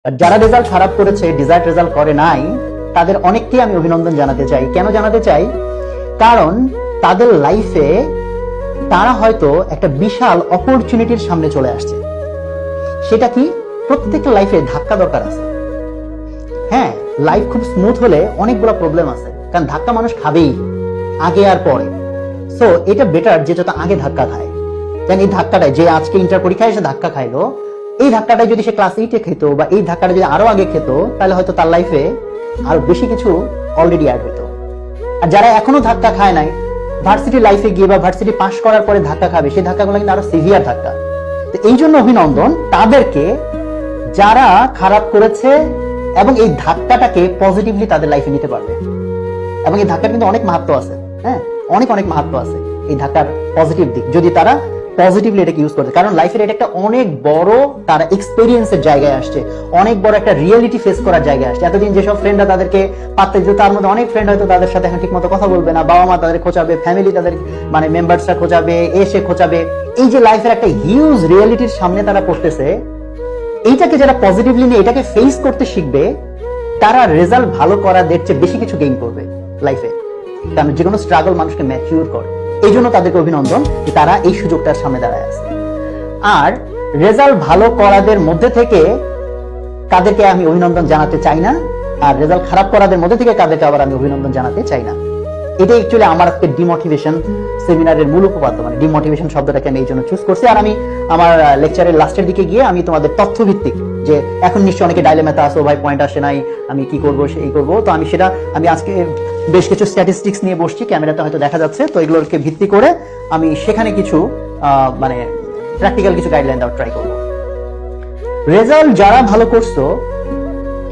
আর যারা রেজাল্ট খারাপ করেছে, ডিজায়ার্ড রেজাল্ট করে নাই, তাদের অনেককেই আমি অভিনন্দন জানাতে চাই। কেন জানাতে চাই? কারণ তাদের লাইফে তারা হয়তো একটা বিশাল অপরচুনিটির সামনে চলে আসছে। সেটা কি? প্রত্যেকের লাইফে ধাক্কা দরকার আছে। হ্যাঁ, লাইফ খুব স্মুথ হলে অনেকগুলো প্রবলেম আছে, কারণ ধাক্কা মানুষ খাবেই, আগে আর পরে। সো এটা বেটার যে যত আগে ধাক্কা খায়। যেন এই ধাক্কাটাই, যে আজকে ইন্টার পরীক্ষায় এসে ধাক্কা খাইলো, এই ধাক্কাটাই যদি সে ক্লাস 8-এ খেত, বা এই ধাক্কাটা যদি আরো আগে খেত, তাহলে হয়তো তার লাইফে আরো বেশি কিছু অলরেডি অ্যাড হইতো। আর যারা এখনো ধাক্কা খায় নাই, ভার্সিটি লাইফে গিয়ে বা ভার্সিটি পাস করার পরে ধাক্কা খাবে, সেই ধাক্কাগুলো কিন্তু আরো সিভিয়ার ধাক্কা। তো এই জন্য অভিনন্দন তাদেরকে যারা খারাপ করেছে এবং এই ধাক্কাটাকে পজিটিভলি তাদের লাইফে নিতে পারবে। এবং এই ধাক্কার কিন্তু অনেক মাহাত্ম্য আছে। হ্যাঁ, অনেক অনেক মাহাত্ম্য আছে এই ধাক্কার পজিটিভ দিক, যদি তারা পজিটিভলি এটাকে ইউজ করতে। কারণ লাইফের এটা একটা অনেক বড় তারা এক্সপেরিয়েন্সের জায়গায় আসছে, অনেক বড় একটা রিয়েলিটি ফেস করার জায়গায় আসছে। এতদিন যেসব ফ্রেন্ডরা তাদেরকে পাত্তা দিত, তার মধ্যে অনেক ফ্রেন্ড হয়তো তাদের সাথে এখন ঠিক মতো কথা বলবে না, বাবা মা তাদের খোঁচাবে, ফ্যামিলি তাদের মানে মেম্বারসরা খোঁচাবে, এসে খোঁচাবে। এই যে লাইফের একটা হিউজ রিয়েলিটির সামনে তারা পড়তেছে, এইটাকে যারা পজিটিভলি নিয়ে এটাকে ফেস করতে শিখবে, তারা রেজাল্ট ভালো করাদের চেয়ে বেশি কিছু গেইন করবে লাইফে। কারণ যে কোনো স্ট্রাগল মানুষকে ম্যাচিউর করে। এই জন্য তাদেরকে অভিনন্দন যে তারা এই সুযোগটার সামনে দাঁড়ায় আছে। আর রেজাল্ট ভালো করাদের মধ্যে থেকে কাদেরকে আমি অভিনন্দন জানাতে চাই না, আর রেজাল্ট খারাপ করাদের মধ্যে থেকে কাদেরকে আবার আমি অভিনন্দন জানাতে চাই না। এটা অ্যাকচুয়ালি আমার আজকে ডিমোটিভেশন সেমিনারের মূল উপপাদ্য, মানে ডিমোটিভেশন শব্দটাকে আমি এই জন্য চুজ করছি। আর আমি আমার লেকচারের লাস্টের দিকে গিয়ে আমি তোমাদের তথ্যভিত্তিক, যে এখন নিশ্চয়ই অনেকে ডাইলেমাতে আসো, ভাই পয়েন্ট আসে নাই, আমি কি করবো, এই করবো, তো আমি আজকে বেশ কিছু স্ট্যাটিস্টিক্স নিয়ে বসছি, ক্যামেরাতে হয়তো দেখা যাচ্ছে, তো এগুলোকে ভিত্তি করে আমি সেখানে কিছু মানে প্র্যাকটিক্যাল কিছু গাইডলাইন দেওয়ার ট্রাই করবো। রেজাল্ট যারা ভালো করছো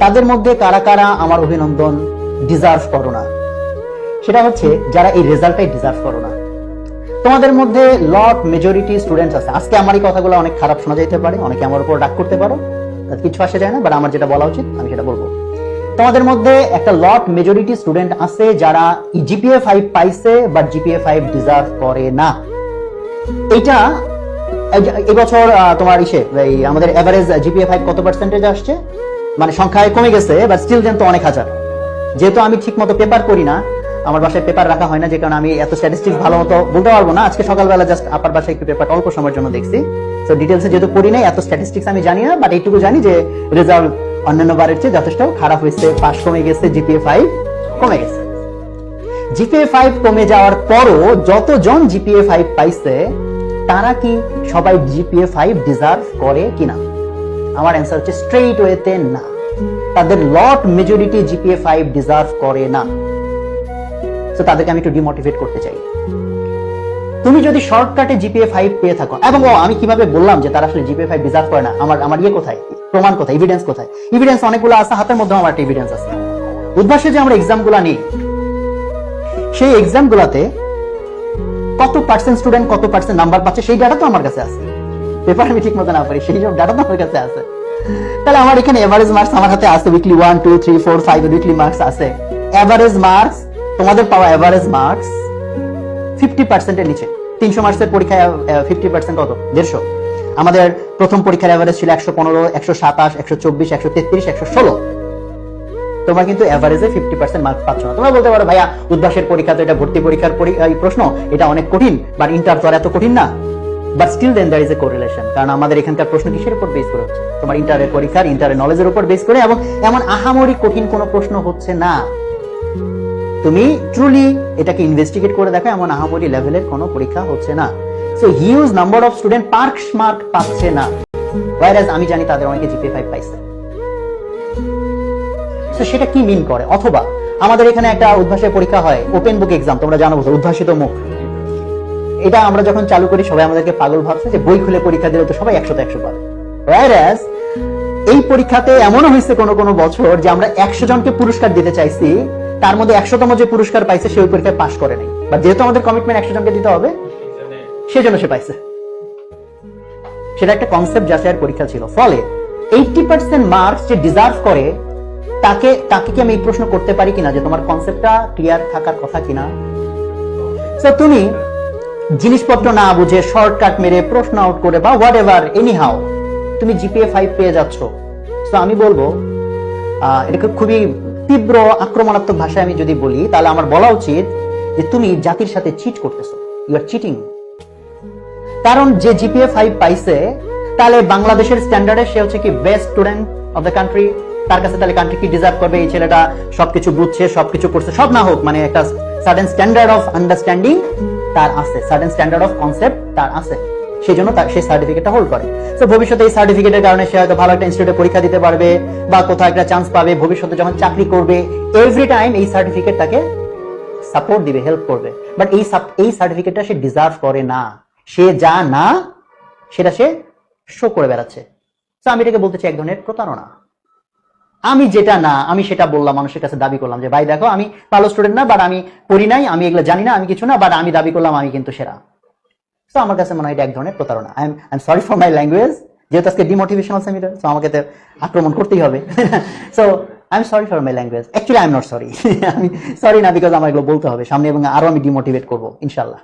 তাদের মধ্যে কারা কারা আমার অভিনন্দন ডিজার্ভ করো না, সেটা হচ্ছে যারা এই রেজাল্টটাই ডিজার্ভ করো না। তোমাদের মধ্যে লট মেজরিটি স্টুডেন্টস আছে। আজকে আমার এই কথাগুলো অনেক খারাপ শোনা যাইতে পারে, অনেকে আমার উপর রাগ করতে পারো, কিছু আসে যায় না, বাট আমার যেটা বলা উচিত আমি সেটা বলবো। তোমাদের মধ্যে একটা লট মেজরিটি স্টুডেন্ট আছে যারা জিপিএ 5 পাইছে, বাট জিপিএ 5 ডিজার্ভ করে না। এইটা এবছর তোমার আমাদের এভারেজ জিপিএ 5 কত পার্সেন্টেজ আসছে, মানে সংখ্যায় কমে গেছে, বাট স্টিল দেন তো অনেক হাজার। যেহেতু আমি ঠিক মতো পেপার করি না, আমার বাসায় পেপার রাখা হয় না, যে কারণে আমি এত স্ট্যাটিস্টিক্স ভালো মতো বলতে পারবো না। আজকে সকালবেলা জাস্ট আপার বাসায় একটু পেপার অল্প সময়ের জন্য দেখছি, তো ডিটেলসে যেহেতু পড়ি নাই, এত স্ট্যাটিস্টিক্স আমি জানি না, বাট এইটুকু জানি যে রেজাল্ট অন্যান্য বারের চেয়ে যথেষ্ট খারাপ হয়েছে, পাস কমে গেছে, জিপিএ 5 কমে গেছে। জিপিএ 5 কমে যাওয়ার পরও যতজন জিপিএ 5 পাইছে, তারা কি সবাই জিপিএ 5 ডিজার্ভ করে কিনা? আমার অ্যান্সার হচ্ছে স্ট্রেইট ওয়েতে না। তাদের লট মেজরিটি জিপিএ 5 ডিজার্ভ করে না। তো তাদেরকে আমি একটু ডিমোটিভেট করতে চাই। তুমি যদি শর্টকাটে জিপিএ 5 পেয়ে থাকো, এবং আমি কিভাবে বললাম যে তারা আসলে জিপিএ 5 ডিজার্ভ করে না, আমার কোথায়, প্রমাণ কোথায়, এভিডেন্স কোথায়? এভিডেন্স অনেকগুলো আছে, হাতের মধ্যে আমার একটা এভিডেন্স আছে। উদ্ভাসে যে আমরা এক্সামগুলো নিই, সেই এক্সামগুলোতে কত পার্সেন্ট স্টুডেন্ট কত পার্সেন্ট নাম্বার পাচ্ছে, সেই ডাটা তো আমার কাছে আছে। পেপার আমি ঠিক মতো না পারি, সেই সব ডাটা তো আমার কাছে আছে। তাহলে আমার এখানে এভারেজ মার্কস আমার হাতে আছে, উইকলি 1 2 3 4 5 উইকলি মার্কস আছে। এভারেজ মার্কস, তোমাদের পাওয়া এভারেজ মার্কস 50% এর নিচে। 300 মার্কসের পরীক্ষায় 50% কত? 150। আমাদের প্রথম পরীক্ষার এভারেজ ছিল 115, 127, 124, 133, 116। তোমরা কিন্তু এভারেজে 50% মার্কস পাচ্ছ না। তোমরা বলতে পারো, ভাইয়া উদ্ভাসের পরীক্ষা তো এটা ভর্তি পরীক্ষার প্রশ্ন, এটা অনেক কঠিন, বাট ইন্টার তো এত কঠিন না। But still then there is a correlation, কারণ আমাদের এখানকার প্রশ্ন কিসের উপর বেস করে হচ্ছে? তোমার ইন্টারের পরীক্ষার ইন্টারের নলেজের উপর বেস করে, এবং এমন আহামরি কঠিন কোনো প্রশ্ন হচ্ছে না। তুমি ট্রুলি এটাকে ইনভেস্টিগেট করে দেখো, এমন আহামরি লেভেলের কোনো পরীক্ষা হচ্ছে না। So huge number of student pass mark পাচ্ছে না, হোয়ারএজ আমি জানি তাদের অনেকে জিপিএ 5 পাইছে। সো সেটা কি মিন করে? অথবা আমাদের এখানে একটা উদ্ভাসের পরীক্ষা হয়, ওপেন বুক এক্সাম, তোমরা জানো উদ্ভাসিত মুখ। এটা আমরা যখন চালু করি সবাই আমাদেরকে পাগল ভাবছে যে বই খুলে পরীক্ষা দিলে তো সবাই 100 100 পাবে। হোয়ারএজ এই পরীক্ষাতে এমনও হয়েছে কোনো বছর যে আমরা 100 জনকে পুরস্কার দিতে চাইছি, তার মধ্যে 100তম যে পুরস্কার পাইছে সে ওই পরীক্ষায় পাস করে নাই, বা যেহেতু আমাদের কমিটমেন্ট 100 জনকে দিতে হবে সেজন্য সে পাইছে। সেটা একটা কনসেপ্ট যাচাইয়ের পরীক্ষা ছিল। ফলে 80% মার্কস যে ডিজার্ভ করে, তাকে কি আমি এই প্রশ্ন করতে পারি কিনা যে তোমার কনসেপ্টটা ক্লিয়ার থাকার কথা কিনা? সো তুমি জিনিসপত্র না বুঝে শর্টকাট মেরে প্রশ্ন আউট করে বা হোয়াট এভার এনি হাউ তুমি জিপিএ 5 পেয়ে যাচ্ছ, সো তো আমি বলবো এটাকে খুবই তীব্র আক্রমণাত্মক ভাষায় আমি যদি বলি, তাহলে আমার বলা উচিত যে তুমি জাতির সাথে চিট করতেছো, ইউ আর চিটিং। কারণ যে জিপিএ 5 পাইছে, তাহলে বাংলাদেশের স্ট্যান্ডার্ডে সে হচ্ছে কি best student of the country. তার কাছে তাহলে কান্ট্রি কি ডিজার্ভ করবে? এই ছেলেটা সবকিছু বুঝছে, সবকিছু করছে, সব না হোক মানে একটা সার্টেন স্ট্যান্ডার্ড অফ আন্ডারস্ট্যান্ডিং তার আছে, সার্টেন স্ট্যান্ডার্ড অফ কনসেপ্ট তার আছে, সেই জন্য সেই সার্টিফিকেটটা হোল্ড করে। তো ভবিষ্যতে এই সার্টিফিকেটের কারণে সে হয়তো ভালো একটা ইনস্টিটিউটে পরীক্ষা দিতে পারবে বা কোথাও একটা চান্স পাবে, ভবিষ্যতে যখন চাকরি করবে এভরি টাইম এই সার্টিফিকেট তাকে সাপোর্ট দিবে, হেল্প করবে। বাট এই সার্টিফিকেটটা সে ডিজার্ভ করে না, সে যা না সেটা সে শো করে বেড়াচ্ছে। তো আমি এটাকে বলতে চাই এক ধরনের প্রতারণা। আমি যেটা না আমি সেটা বললাম, মানুষের কাছে দাবি করলাম যে ভাই দেখো আমি ভালো স্টুডেন্ট না, বাট আমি পড়ি নাই, আমি এগুলো জানি না, আমি কিছু না, বাট আমি দাবি করলাম আমি কিন্তু সেরা। তো আমার কাছে মনে হয় এটা এক ধরনের প্রতারণা। I am sorry for my language, যেহেতু আজকে ডিমোটিভেশনাল সেমিনার, তো আমাকে তো আক্রমণ করতেই হবে। So I am sorry for my language, actually I am not sorry. আমি সরি না, বিকজ আমার এগুলো বলতে হবে সামনে এবং আরো আমি ডিমোটিভেট করবো ইনশাল্লাহ।